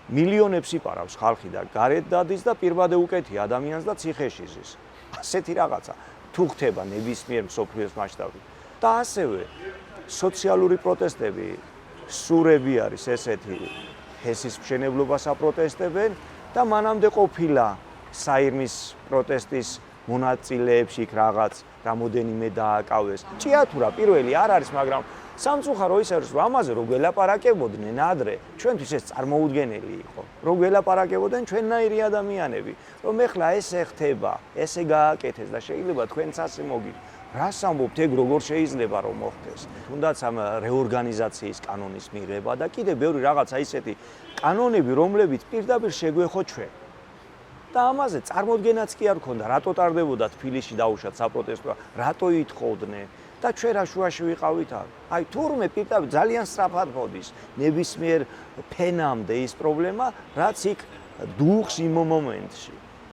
მილიონებს იპარავს ხალხი და გარეთ დადის და პირბადე უკეთია ადამიანს და ციხეში ზის. ასეთი რაღაცა თუ ხდება ნებისმიერ მსოფლიოს მასშტაბით. და ასევე სოციალური პროტესტები, სურები არის ესეთი, ჰესის მშენებლობას აპროტესტებენ და მანამდე ყოფილა საირმის პროტესტის მონაწილეებში იქ რაღაც რამოდენიმე დააკავეს. ჭიათურა პირველი არ არის, მაგრამ სამწუხარო ის არის, რომ ამაზე რო გველაპარაკებოდნენ ადრე, ჩვენთვის ეს წარმოუდგენელი იყო. რო გველაპარაკებოდნენ ჩვენნაირი ადამიანები, რომ ეხლა ესე ხდება, ესე გააკეთეს და შეიძლება თქვენც ასე მოგიდეთ. რას ამბობთ ეგ როგორ შეიძლება რომ მოხდეს? თუნდაც ამ რეორგანიზაციის კანონის მიღება და კიდე ბევრი რაღაცა ისეთი კანონები, რომლებიც პირდაპირ შეგვეხო ჩვენ. და ამაზე წარმოდგენაც კი არ ქონდა, რატო ტარდებოდა თბილისში დაუშვათ საპროტესტო, რატო ითხოვდნენ და ჩვენ რა შუაში ვიყავით აქ. აი თურმე პირდაპირ ძალიან სწრაფად მოდის ნებისმიერ ფენამდე ის პრობლემა, რაც იქ დუხს იმ მომენტში.